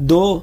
2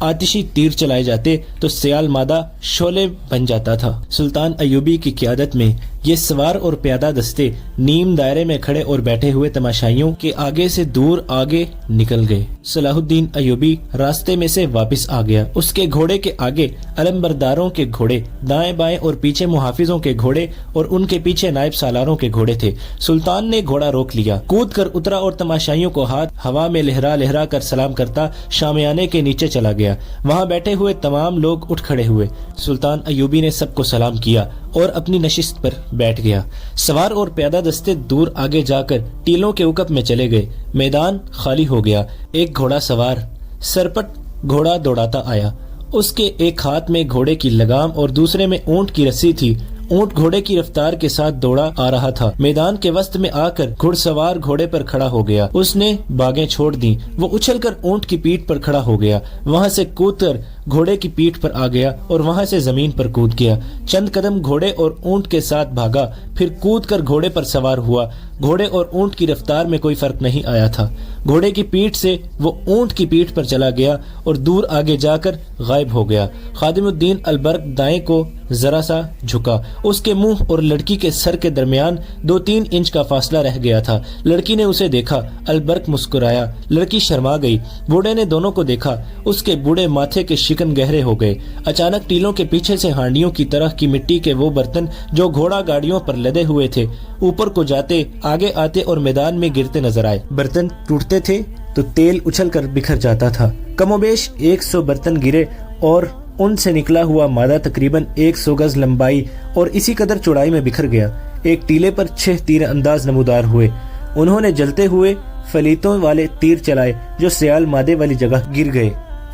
آتشی تیر چلائے جاتے تو سیال مادہ شعلے بن جاتا تھا۔ سلطان ایوبی کی قیادت میں یہ سوار اور پیادہ دستے نیم دائرے میں کھڑے اور بیٹھے ہوئے تماشائیوں کے آگے سے دور آگے نکل گئے۔ صلاح الدین ایوبی راستے میں سے واپس آ گیا۔ اس کے گھوڑے کے آگے علمبرداروں کے گھوڑے، دائیں بائیں اور پیچھے محافظوں کے گھوڑے اور ان کے پیچھے نائب سالاروں کے گھوڑے تھے۔ سلطان نے گھوڑا روک لیا، کود کر اترا اور تماشائیوں کو ہاتھ ہوا میں لہرا لہرا کر سلام کرتا شامیانے کے نیچے چلا گیا۔ وہاں بیٹھے ہوئے تمام لوگ اٹھ کھڑے ہوئے۔ سلطان ایوبی نے سب کو سلام کیا اور اپنی نشست پر بیٹھ گیا۔ سوار اور پیادہ دستے دور آگے جا کر ٹیلوں کے عقب میں چلے گئے۔ میدان خالی ہو گیا۔ ایک گھوڑا سوار سرپٹ گھوڑا دوڑاتا آیا۔ اس کے ایک ہاتھ میں گھوڑے کی لگام اور دوسرے میں اونٹ کی رسی تھی۔ اونٹ گھوڑے کی رفتار کے ساتھ دوڑا آ رہا تھا۔ میدان کے وسط میں آ کر گھڑ سوار گھوڑے پر کھڑا ہو گیا۔ اس نے باگیں چھوڑ دیں۔ وہ اچھل کر اونٹ کی پیٹھ پر کھڑا ہو گیا، وہاں سے کود کر گھوڑے کی پیٹھ پر آ گیا اور وہاں سے زمین پر کود گیا۔ چند قدم گھوڑے اور اونٹ کے ساتھ بھاگا، پھر کود کر گھوڑے پر سوار ہوا۔ گھوڑے اور اونٹ کی رفتار میں کوئی فرق نہیں آیا تھا۔ گھوڑے کی پیٹھ سے وہ اونٹ کی پیٹھ پر چلا گیا اور دور آگے جا کر غائب ہو گیا۔ خادم الدین البرق دائیں کو ذرا سا جھکا۔ اس کے منہ اور لڑکی کے سر کے درمیان 2-3 انچ کا فاصلہ رہ گیا تھا۔ لڑکی نے اسے دیکھا۔ البرق مسکرایا۔ لڑکی شرما گئی۔ بوڑھے نے دونوں کو دیکھا۔ اس کے بوڑھے ماتھے کے شکن گہرے ہو گئے۔ اچانک ٹیلوں کے پیچھے سے ہانڈیوں کی طرح کی مٹی کے وہ برتن جو گھوڑا گاڑیوں پر لدے ہوئے تھے اوپر کو جاتے، آگے آتے اور میدان میں گرتے نظر آئے۔ برتن ٹوٹتے تھے تو تیل اچھل کر بکھر جاتا تھا۔ کم و بیش 100 برتن گرے اور ان سے نکلا ہوا مادہ تقریباً 100 گز لمبائی اور اسی قدر چوڑائی میں بکھر گیا۔ ایک ٹیلے پر 6 تیر انداز نمودار ہوئے۔ انہوں نے جلتے ہوئے فلیتوں والے تیر چلائے جو سیال مادے والی جگہ گر گئے۔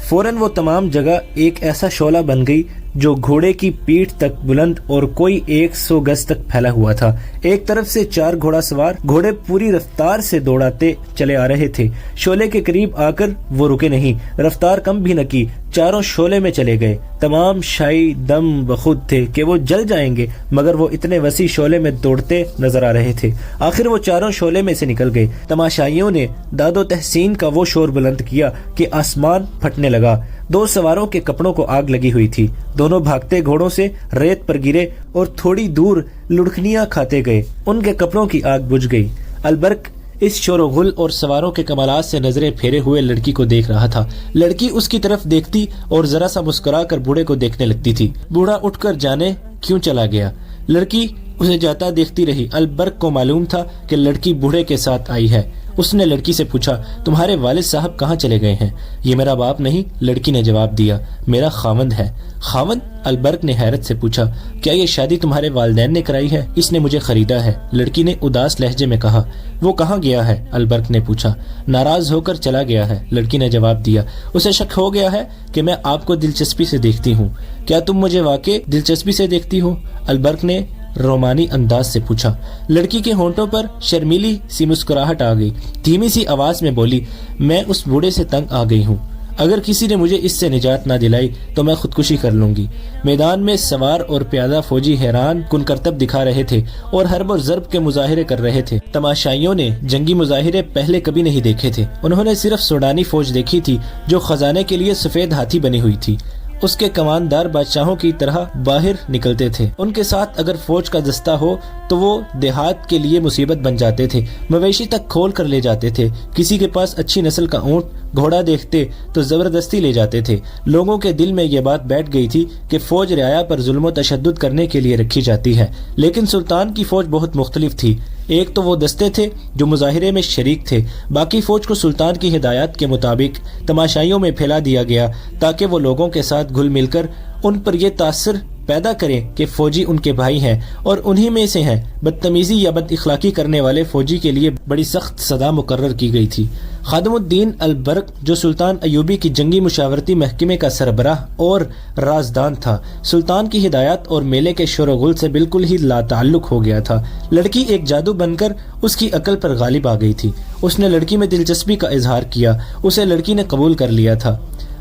فوراً وہ تمام جگہ ایک ایسا شعلہ بن گئی جو گھوڑے کی پیٹھ تک بلند اور کوئی 100 گز تک پھیلا ہوا تھا۔ ایک طرف سے 4 گھوڑا سوار گھوڑے پوری رفتار سے دوڑاتے چلے آ رہے تھے۔ شعلے کے قریب آ کر وہ رکے نہیں، رفتار کم بھی نہ کی، چاروں شعلے میں چلے گئے۔ تمام شائی دم بخود تھے کہ وہ جل جائیں گے، مگر وہ اتنے وسیع شعلے میں دوڑتے نظر آ رہے تھے۔ آخر وہ چاروں شعلے میں سے نکل گئے۔ تماشائیوں نے داد و تحسین کا وہ شور بلند کیا کہ آسمان پھٹنے لگا۔ 2 سواروں کے کپڑوں کو آگ لگی ہوئی تھی۔ دونوں بھاگتے گھوڑوں سے ریت پر گرے اور تھوڑی دور لڑکھنیاں کھاتے گئے۔ ان کے کپڑوں کی آگ بجھ گئی۔ البرق اس شور و غل اور سواروں کے کمالات سے نظریں پھیرے ہوئے لڑکی کو دیکھ رہا تھا۔ لڑکی اس کی طرف دیکھتی اور ذرا سا مسکرا کر بوڑھے کو دیکھنے لگتی تھی۔ بوڑھا اٹھ کر جانے کیوں چلا گیا۔ لڑکی اسے جاتا دیکھتی رہی۔ البرق کو معلوم تھا کہ لڑکی بوڑھے کے ساتھ آئی ہے۔ اس نے لڑکی سے پوچھا، تمہارے والد صاحب کہاں چلے گئے ہیں؟ یہ میرا باپ نہیں، لڑکی نے جواب دیا، میرا خاوند ہے۔ خاوند؟ البرق نے حیرت سے پوچھا، کیا یہ شادی تمہارے والدین نے کرائی ہے؟ اس نے مجھے خریدا ہے، لڑکی نے اداس لہجے میں کہا۔ وہ کہاں گیا ہے؟ البرق نے پوچھا۔ ناراض ہو کر چلا گیا ہے، لڑکی نے جواب دیا۔ اسے شک ہو گیا ہے کہ میں آپ کو دلچسپی سے دیکھتی ہوں۔ کیا تم مجھے واقعی دلچسپی سے دیکھتی ہو؟ البرق نے رومانی انداز سے پوچھا۔ لڑکی کے ہونٹوں پر شرمیلی سی مسکراہٹ آ گئی۔ دھیمی سی آواز میں بولی، میں اس بوڑھے سے تنگ آ گئی ہوں۔ اگر کسی نے مجھے اس سے نجات نہ دلائی تو میں خودکشی کر لوں گی۔ میدان میں سوار اور پیادہ فوجی حیران کن کرتب دکھا رہے تھے اور حرب و ضرب کے مظاہرے کر رہے تھے۔ تماشائیوں نے جنگی مظاہرے پہلے کبھی نہیں دیکھے تھے۔ انہوں نے صرف سوڈانی فوج دیکھی تھی جو خزانے کے لیے سفید ہاتھی بنی ہوئی تھی۔ اس کے کماندار بادشاہوں کی طرح باہر نکلتے تھے۔ ان کے ساتھ اگر فوج کا دستہ ہو تو وہ دیہات کے لیے مصیبت بن جاتے تھے، مویشی تک کھول کر لے جاتے تھے۔ کسی کے پاس اچھی نسل کا اونٹ گھوڑا دیکھتے تو زبردستی لے جاتے تھے۔ لوگوں کے دل میں یہ بات بیٹھ گئی تھی کہ فوج رعایا پر ظلم و تشدد کرنے کے لیے رکھی جاتی ہے، لیکن سلطان کی فوج بہت مختلف تھی۔ ایک تو وہ دستے تھے جو مظاہرے میں شریک تھے، باقی فوج کو سلطان کی ہدایات کے مطابق تماشائیوں میں پھیلا دیا گیا تاکہ وہ لوگوں کے ساتھ گھل مل کر ان پر یہ تاثر پیدا کریں کہ فوجی ان کے بھائی ہیں اور انہی میں سے ہیں۔ بدتمیزی یا بد اخلاقی کرنے والے فوجی کے لیے بڑی سخت سزا مقرر کی گئی تھی۔ خادم الدین البرق جو سلطان ایوبی کی جنگی مشاورتی محکمے کا سربراہ اور رازدان تھا، سلطان کی ہدایات اور میلے کے شور و غل سے بالکل ہی لا تعلق ہو گیا تھا۔ لڑکی ایک جادو بن کر اس کی عقل پر غالب آ گئی تھی۔ اس نے لڑکی میں دلچسپی کا اظہار کیا، اسے لڑکی نے قبول کر لیا تھا۔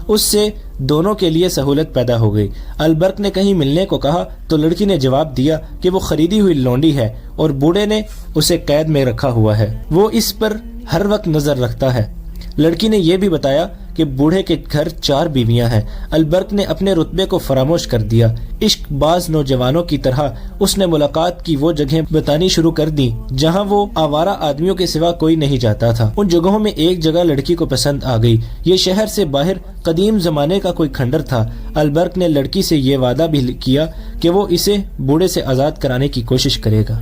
اس سے دونوں کے لیے سہولت پیدا ہو گئی۔ البرق نے کہیں ملنے کو کہا تو لڑکی نے جواب دیا کہ وہ خریدی ہوئی لونڈی ہے اور بوڑھے نے اسے قید میں رکھا ہوا ہے، وہ اس پر ہر وقت نظر رکھتا ہے۔ لڑکی نے یہ بھی بتایا کہ بوڑھے کے گھر 4 بیویاں ہیں۔ البرق نے اپنے رتبے کو فراموش کر دیا۔ عشق باز نوجوانوں کی طرح اس نے ملاقات کی وہ جگہیں بتانی شروع کر دی جہاں وہ آوارہ آدمیوں کے سوا کوئی نہیں جاتا تھا۔ ان جگہوں میں ایک جگہ لڑکی کو پسند آ گئی۔ یہ شہر سے باہر قدیم زمانے کا کوئی کھنڈر تھا۔ البرق نے لڑکی سے یہ وعدہ بھی کیا کہ وہ اسے بوڑھے سے آزاد کرانے کی کوشش کرے گا۔